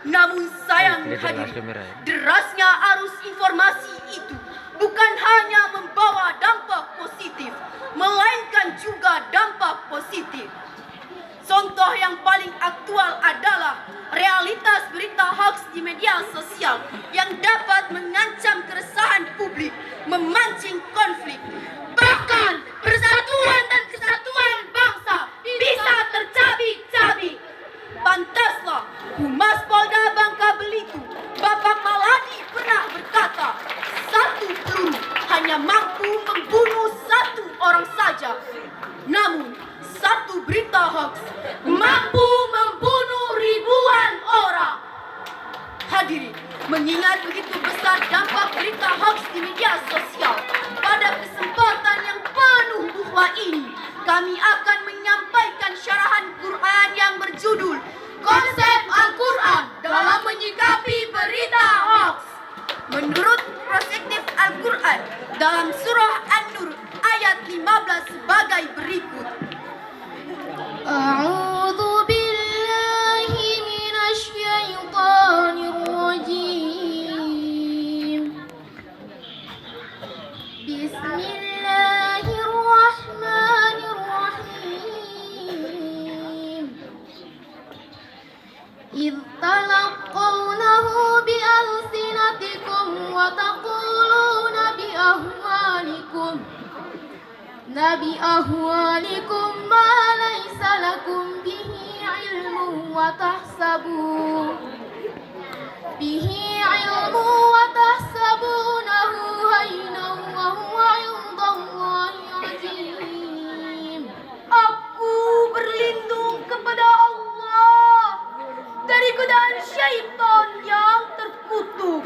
Namun sayang hadirin, derasnya arus informasi itu bukan hanya membawa dampak positif, melainkan juga dampak positif. Contoh yang paling aktual adalah realitas berita hoax di media sosial yang dapat mengancam keresahan publik, memancing konflik. Bahkan persatuan dan kesatuan bangsa bisa tercabik-cabik. Pantaslah Humas Polda Bangka Belitung, Bapak Maladi pernah berkata, satu peluru hanya mampu membunuh satu orang saja. Namun satu berita hoax mampu membunuh ribuan orang. Hadirin, mengingat begitu besar dampak berita hoax di media sosial, pada kesempatan yang penuh ukhuwah ini, kami akan menyampaikan syarahan Quran yang berjudul Konsep Al-Quran dalam Menyikapi Berita Hoax. Menurut perspektif Al-Quran dalam surah An-Nur ayat 15 sebagai berikut. A'udzu billahi minasy syaithanir rajim. Bismillahirrahmanirrahim. إذ تلقونه بألسنتكم وتقولون بأهوالكم ما ليس لكم به علم وتحسبونه هينا وهو عند الله عظيم. Aku berlindung kepada Allah dari godaan syaitan yang terkutuk.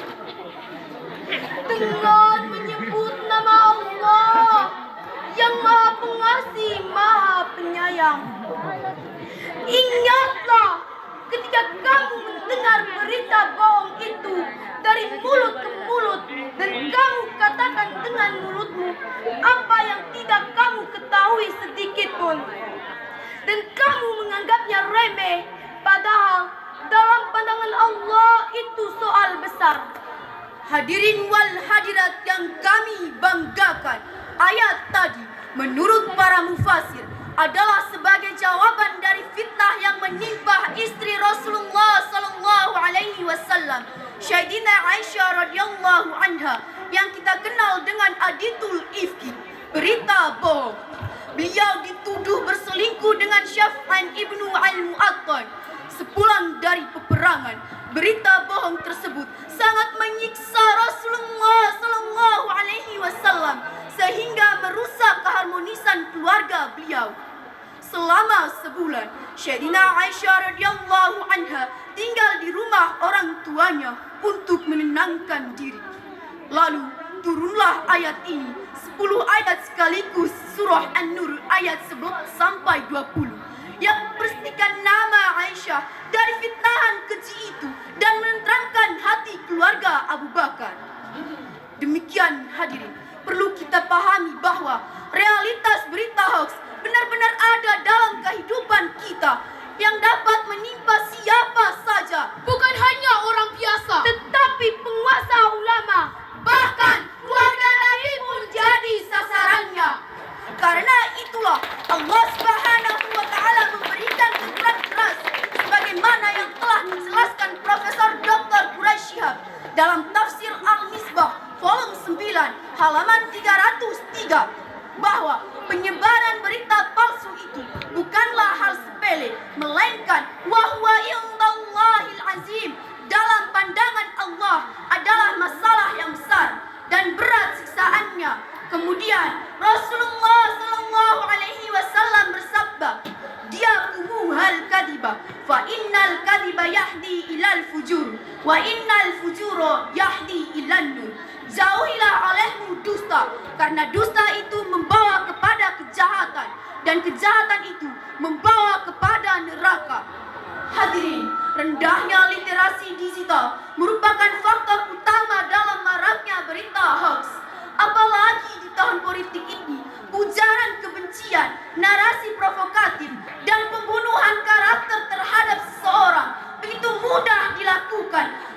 Dengan menyebut nama Allah yang Maha Pengasih, Maha Penyayang. Ingatlah ketika kamu mendengar berita bohong itu dari mulut ke mulut, dan kamu katakan dengan mulutmu apa yang tidak kamu ketahui sedikit pun, dan kamu menganggapnya remeh, padahal dalam pandangan Allah itu soal besar. Hadirin wal hadirat yang kami banggakan, ayat tadi menurut para mufasir adalah sebagai jawaban dari fitnah yang menimpa istri Rasulullah sallallahu alaihi wasallam, Sayyidina Aisyah radhiyallahu anha, yang kita kenal dengan Aditul Ifki, berita bohong. Beliau dituduh berselingkuh dengan Syaf'an ibnu al-Mu'attal sepulang dari peperangan. Berita bohong tersebut sangat menyiksa Rasulullah sallallahu alaihi wasallam sehingga merusak keharmonisan keluarga beliau. Selama sebulan, Sayyidina Aisyah radhiyallahu anha tinggal di rumah orang tuanya untuk menenangkan diri. Lalu turunlah ayat ini, 10 ayat sekaligus, surah An-Nur ayat 11 sampai 20, yang membersihkan nama Aisyah dari fitnahan keji itu dan menerangkan hati keluarga Abu Bakar. Demikian hadirin, perlu kita pahami bahwa realitas berita hoax benar-benar ada dalam kehidupan kita yang dapat menimpa siapa saja, bukan hanya orang biasa, tetapi penguasa ulama, bahkan keluarga Nabi pun jadi sasarannya. Karena itulah Allah Subhanahu wa taala memberikan teguran keras sebagaimana yang telah dijelaskan Profesor Dr. Quraisy Shihab dalam tafsir Al-Misbah volume 9 halaman 303, bahwa penyebaran berita palsu itu bukanlah hal sepele, melainkan wahwa indallahil azim, dalam pandangan Allah adalah masalah yang besar dan berat siksaannya. Kemudian Rasulullah sallallahu alaihi wasallam bersabda, "Diaqumuhal kadiba, fa innal kadiba yahdi ilal fujur, wa innal fujura yahdi ilan nur." Jauhilah olehmu dusta, karena dusta itu membawa kepada kejahatan, dan kejahatan itu membawa kepada neraka. Hadirin, rendahnya literasi digital merupakan faktor utama dalam maraknya berita hoax. Apalagi di tahun politik ini, ujaran kebencian, narasi provokatif, dan pembunuhan karakter terhadap seseorang begitu mudah dilakukan lakukan.